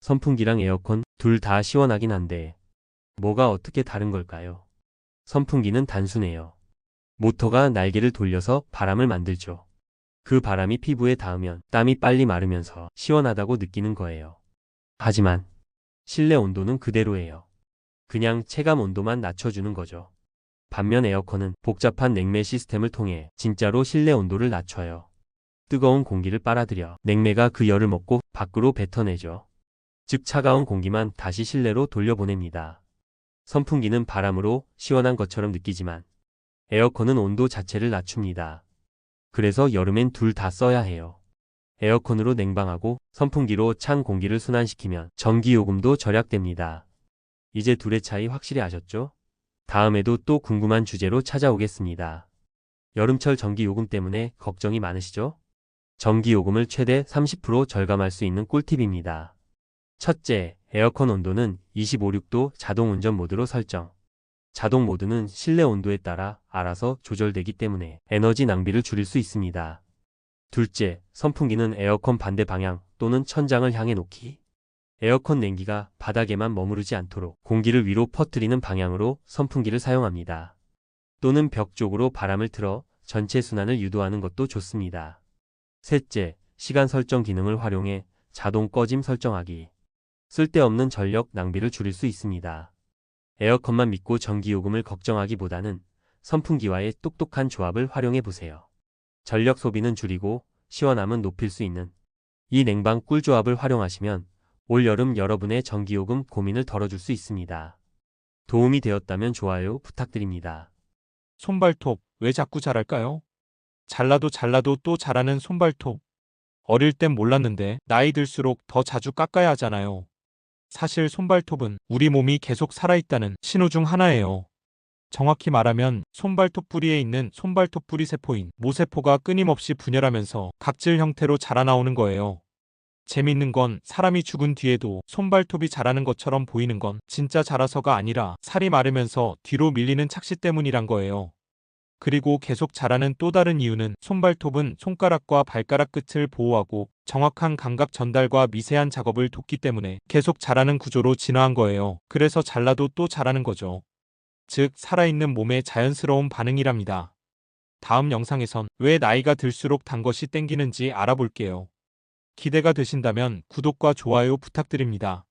선풍기랑 에어컨 둘 다 시원하긴 한데 뭐가 어떻게 다른 걸까요? 선풍기는 단순해요. 모터가 날개를 돌려서 바람을 만들죠. 그 바람이 피부에 닿으면 땀이 빨리 마르면서 시원하다고 느끼는 거예요. 하지만 실내 온도는 그대로예요. 그냥 체감 온도만 낮춰주는 거죠. 반면 에어컨은 복잡한 냉매 시스템을 통해 진짜로 실내 온도를 낮춰요. 뜨거운 공기를 빨아들여 냉매가 그 열을 먹고 밖으로 뱉어내죠. 즉 차가운 공기만 다시 실내로 돌려보냅니다. 선풍기는 바람으로 시원한 것처럼 느끼지만 에어컨은 온도 자체를 낮춥니다. 그래서 여름엔 둘 다 써야 해요. 에어컨으로 냉방하고 선풍기로 찬 공기를 순환시키면 전기요금도 절약됩니다. 이제 둘의 차이 확실히 아셨죠? 다음에도 또 궁금한 주제로 찾아오겠습니다. 여름철 전기요금 때문에 걱정이 많으시죠? 전기요금을 최대 30% 절감할 수 있는 꿀팁입니다. 첫째, 에어컨 온도는 25~6도 자동 운전 모드로 설정. 자동 모드는 실내 온도에 따라 알아서 조절되기 때문에 에너지 낭비를 줄일 수 있습니다. 둘째, 선풍기는 에어컨 반대 방향 또는 천장을 향해 놓기. 에어컨 냉기가 바닥에만 머무르지 않도록 공기를 위로 퍼뜨리는 방향으로 선풍기를 사용합니다. 또는 벽 쪽으로 바람을 틀어 전체 순환을 유도하는 것도 좋습니다. 셋째, 시간 설정 기능을 활용해 자동 꺼짐 설정하기. 쓸데없는 전력 낭비를 줄일 수 있습니다. 에어컨만 믿고 전기요금을 걱정하기보다는 선풍기와의 똑똑한 조합을 활용해 보세요. 전력 소비는 줄이고 시원함은 높일 수 있는 이 냉방 꿀조합을 활용하시면 올여름 여러분의 전기요금 고민을 덜어줄 수 있습니다. 도움이 되었다면 좋아요 부탁드립니다. 손발톱, 왜 자꾸 자랄까요? 잘라도 또 자라는 손발톱. 어릴 땐 몰랐는데 나이 들수록 더 자주 깎아야 하잖아요. 사실 손발톱은 우리 몸이 계속 살아있다는 신호 중 하나예요. 정확히 말하면 손발톱 뿌리에 있는 손발톱 뿌리 세포인 모세포가 끊임없이 분열하면서 각질 형태로 자라나오는 거예요. 재밌는 건 사람이 죽은 뒤에도 손발톱이 자라는 것처럼 보이는 건 진짜 자라서가 아니라 살이 마르면서 뒤로 밀리는 착시 때문이란 거예요. 그리고 계속 자라는 또 다른 이유는 손발톱은 손가락과 발가락 끝을 보호하고 정확한 감각 전달과 미세한 작업을 돕기 때문에 계속 자라는 구조로 진화한 거예요. 그래서 잘라도 또 자라는 거죠. 즉, 살아있는 몸의 자연스러운 반응이랍니다. 다음 영상에선 왜 나이가 들수록 단 것이 땡기는지 알아볼게요. 기대가 되신다면 구독과 좋아요 부탁드립니다.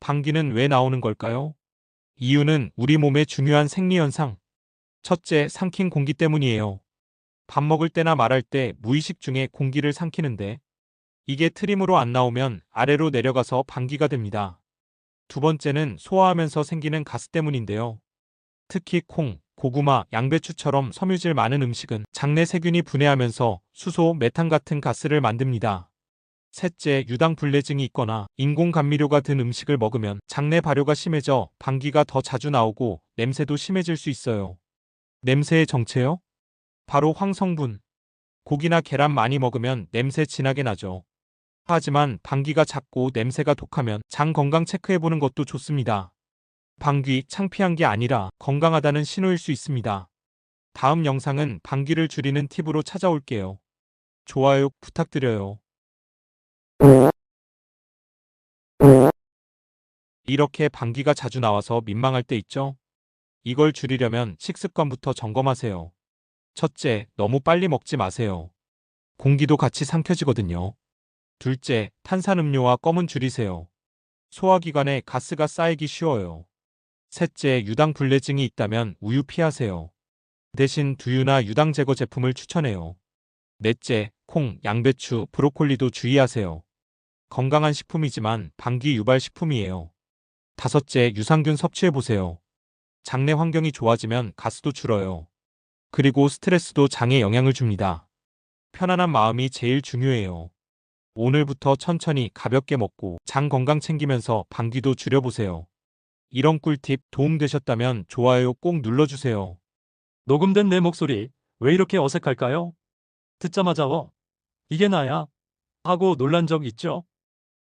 방귀는 왜 나오는 걸까요? 이유는 우리 몸의 중요한 생리현상. 첫째, 삼킨 공기 때문이에요. 밥 먹을 때나 말할 때 무의식 중에 공기를 삼키는데 이게 트림으로 안 나오면 아래로 내려가서 방귀가 됩니다. 두 번째는 소화하면서 생기는 가스 때문인데요. 특히 콩, 고구마, 양배추처럼 섬유질 많은 음식은 장내 세균이 분해하면서 수소, 메탄 같은 가스를 만듭니다. 셋째, 유당불내증이 있거나 인공감미료가 든 음식을 먹으면 장내 발효가 심해져 방귀가 더 자주 나오고 냄새도 심해질 수 있어요. 냄새의 정체요? 바로 황성분. 고기나 계란 많이 먹으면 냄새 진하게 나죠. 하지만 방귀가 작고 냄새가 독하면 장 건강 체크해보는 것도 좋습니다. 방귀 창피한 게 아니라 건강하다는 신호일 수 있습니다. 다음 영상은 방귀를 줄이는 팁으로 찾아올게요. 좋아요 부탁드려요. 이렇게 방귀가 자주 나와서 민망할 때 있죠? 이걸 줄이려면 식습관부터 점검하세요. 첫째, 너무 빨리 먹지 마세요. 공기도 같이 삼켜지거든요. 둘째, 탄산음료와 껌은 줄이세요. 소화기관에 가스가 쌓이기 쉬워요. 셋째, 유당불내증이 있다면 우유 피하세요. 대신 두유나 유당 제거 제품을 추천해요. 넷째, 콩, 양배추, 브로콜리도 주의하세요. 건강한 식품이지만 방귀 유발 식품이에요. 다섯째, 유산균 섭취해보세요. 장내 환경이 좋아지면 가스도 줄어요. 그리고 스트레스도 장에 영향을 줍니다. 편안한 마음이 제일 중요해요. 오늘부터 천천히 가볍게 먹고 장 건강 챙기면서 방귀도 줄여보세요. 이런 꿀팁 도움되셨다면 좋아요 꼭 눌러주세요. 녹음된 내 목소리, 왜 이렇게 어색할까요? 듣자마자 이게 나야? 하고 놀란 적 있죠?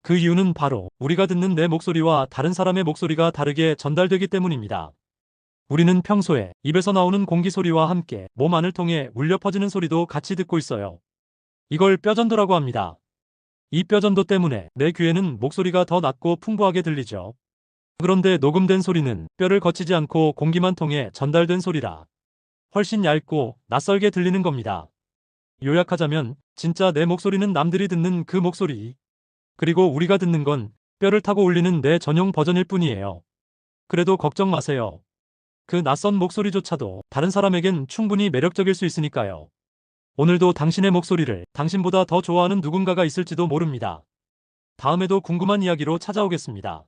그 이유는 바로 우리가 듣는 내 목소리와 다른 사람의 목소리가 다르게 전달되기 때문입니다. 우리는 평소에 입에서 나오는 공기 소리와 함께 몸 안을 통해 울려 퍼지는 소리도 같이 듣고 있어요. 이걸 뼈전도라고 합니다. 이 뼈전도 때문에 내 귀에는 목소리가 더 낮고 풍부하게 들리죠. 그런데 녹음된 소리는 뼈를 거치지 않고 공기만 통해 전달된 소리라 훨씬 얇고 낯설게 들리는 겁니다. 요약하자면 진짜 내 목소리는 남들이 듣는 그 목소리. 그리고 우리가 듣는 건 뼈를 타고 울리는 내 전용 버전일 뿐이에요. 그래도 걱정 마세요. 그 낯선 목소리조차도 다른 사람에겐 충분히 매력적일 수 있으니까요. 오늘도 당신의 목소리를 당신보다 더 좋아하는 누군가가 있을지도 모릅니다. 다음에도 궁금한 이야기로 찾아오겠습니다.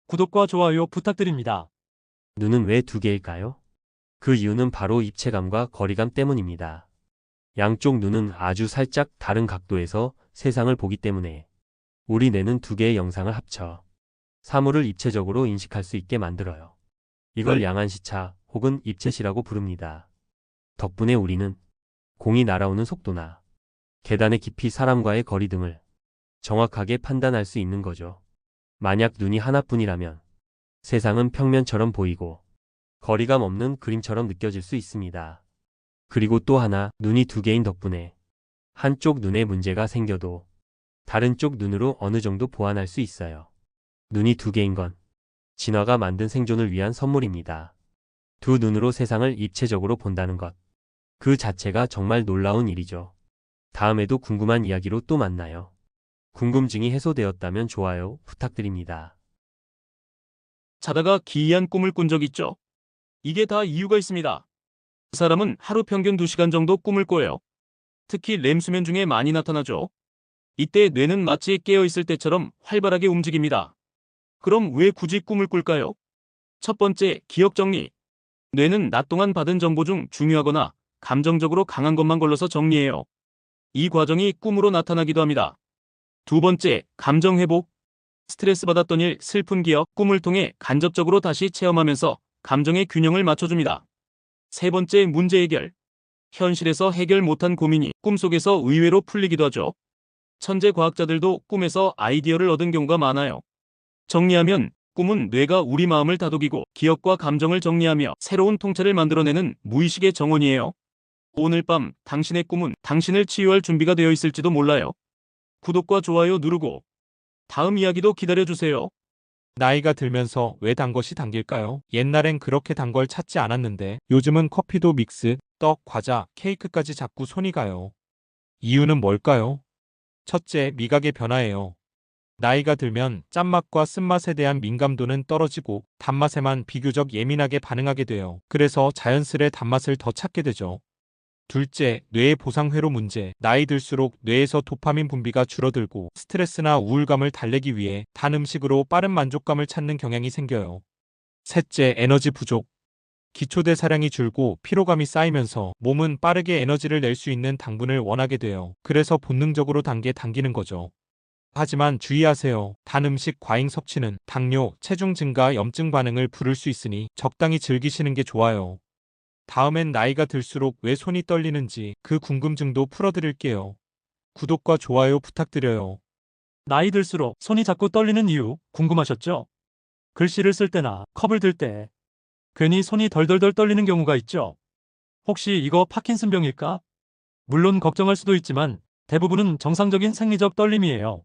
구독과 좋아요 부탁드립니다. 눈은 왜 두 개일까요? 그 이유는 바로 입체감과 거리감 때문입니다. 양쪽 눈은 아주 살짝 다른 각도에서 세상을 보기 때문에 우리 뇌는 두 개의 영상을 합쳐 사물을 입체적으로 인식할 수 있게 만들어요. 이걸 양안시차 혹은 입체시라고 부릅니다. 덕분에 우리는 공이 날아오는 속도나 계단의 깊이, 사람과의 거리 등을 정확하게 판단할 수 있는 거죠. 만약 눈이 하나뿐이라면 세상은 평면처럼 보이고 거리감 없는 그림처럼 느껴질 수 있습니다. 그리고 또 하나, 눈이 두 개인 덕분에 한쪽 눈에 문제가 생겨도 다른 쪽 눈으로 어느 정도 보완할 수 있어요. 눈이 두 개인 건 진화가 만든 생존을 위한 선물입니다. 두 눈으로 세상을 입체적으로 본다는 것. 그 자체가 정말 놀라운 일이죠. 다음에도 궁금한 이야기로 또 만나요. 궁금증이 해소되었다면 좋아요 부탁드립니다. 자다가 기이한 꿈을 꾼 적 있죠? 이게 다 이유가 있습니다. 사람은 하루 평균 2시간 정도 꿈을 꿔요. 특히 렘 수면 중에 많이 나타나죠. 이때 뇌는 마치 깨어있을 때처럼 활발하게 움직입니다. 그럼 왜 굳이 꿈을 꿀까요? 첫 번째, 기억 정리. 뇌는 낮 동안 받은 정보 중 중요하거나 감정적으로 강한 것만 걸러서 정리해요. 이 과정이 꿈으로 나타나기도 합니다. 두 번째, 감정 회복. 스트레스 받았던 일, 슬픈 기억, 꿈을 통해 간접적으로 다시 체험하면서 감정의 균형을 맞춰줍니다. 세 번째, 문제 해결. 현실에서 해결 못한 고민이 꿈속에서 의외로 풀리기도 하죠. 천재 과학자들도 꿈에서 아이디어를 얻은 경우가 많아요. 정리하면 꿈은 뇌가 우리 마음을 다독이고 기억과 감정을 정리하며 새로운 통찰을 만들어내는 무의식의 정원이에요. 오늘 밤 당신의 꿈은 당신을 치유할 준비가 되어 있을지도 몰라요. 구독과 좋아요 누르고 다음 이야기도 기다려주세요. 나이가 들면서 왜 단 것이 당길까요? 옛날엔 그렇게 단 걸 찾지 않았는데 요즘은 커피도 믹스, 떡, 과자, 케이크까지 자꾸 손이 가요. 이유는 뭘까요? 첫째, 미각의 변화예요. 나이가 들면 짠맛과 쓴맛에 대한 민감도는 떨어지고 단맛에만 비교적 예민하게 반응하게 돼요. 그래서 자연스레 단맛을 더 찾게 되죠. 둘째, 뇌의 보상회로 문제. 나이 들수록 뇌에서 도파민 분비가 줄어들고 스트레스나 우울감을 달래기 위해 단 음식으로 빠른 만족감을 찾는 경향이 생겨요. 셋째, 에너지 부족. 기초대사량이 줄고 피로감이 쌓이면서 몸은 빠르게 에너지를 낼 수 있는 당분을 원하게 돼요. 그래서 본능적으로 단 게 당기는 거죠. 하지만 주의하세요. 단 음식 과잉 섭취는 당뇨, 체중 증가, 염증 반응을 부를 수 있으니 적당히 즐기시는 게 좋아요. 다음엔 나이가 들수록 왜 손이 떨리는지 그 궁금증도 풀어드릴게요. 구독과 좋아요 부탁드려요. 나이 들수록 손이 자꾸 떨리는 이유 궁금하셨죠? 글씨를 쓸 때나 컵을 들 때 괜히 손이 덜덜덜 떨리는 경우가 있죠. 혹시 이거 파킨슨병일까? 물론 걱정할 수도 있지만 대부분은 정상적인 생리적 떨림이에요.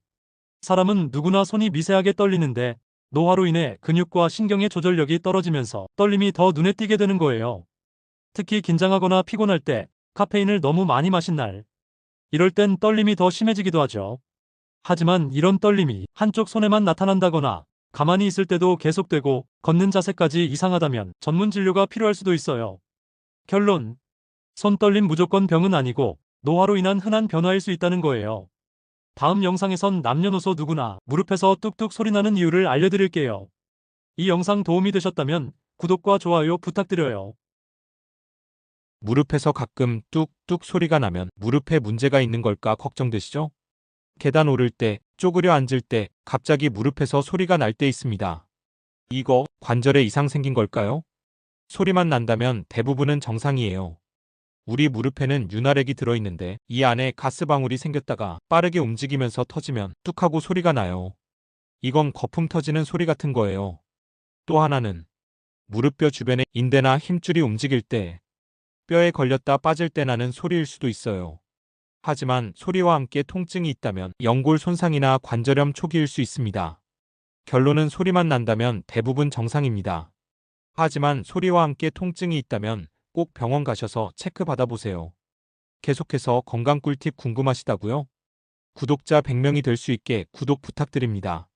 사람은 누구나 손이 미세하게 떨리는데 노화로 인해 근육과 신경의 조절력이 떨어지면서 떨림이 더 눈에 띄게 되는 거예요. 특히 긴장하거나 피곤할 때, 카페인을 너무 많이 마신 날, 이럴 땐 떨림이 더 심해지기도 하죠. 하지만 이런 떨림이 한쪽 손에만 나타난다거나 가만히 있을 때도 계속되고 걷는 자세까지 이상하다면 전문 진료가 필요할 수도 있어요. 결론, 손떨림 무조건 병은 아니고 노화로 인한 흔한 변화일 수 있다는 거예요. 다음 영상에선 남녀노소 누구나 무릎에서 뚝뚝 소리나는 이유를 알려드릴게요. 이 영상 도움이 되셨다면 구독과 좋아요 부탁드려요. 무릎에서 가끔 뚝뚝 소리가 나면 무릎에 문제가 있는 걸까 걱정되시죠? 계단 오를 때, 쪼그려 앉을 때 갑자기 무릎에서 소리가 날 때 있습니다. 이거 관절에 이상 생긴 걸까요? 소리만 난다면 대부분은 정상이에요. 우리 무릎에는 윤활액이 들어있는데 이 안에 가스방울이 생겼다가 빠르게 움직이면서 터지면 뚝 하고 소리가 나요. 이건 거품 터지는 소리 같은 거예요. 또 하나는 무릎뼈 주변의 인대나 힘줄이 움직일 때 뼈에 걸렸다 빠질 때 나는 소리일 수도 있어요. 하지만 소리와 함께 통증이 있다면 연골 손상이나 관절염 초기일 수 있습니다. 결론은 소리만 난다면 대부분 정상입니다. 하지만 소리와 함께 통증이 있다면 꼭 병원 가셔서 체크 받아보세요. 계속해서 건강 꿀팁 궁금하시다고요? 구독자 100명이 될 수 있게 구독 부탁드립니다.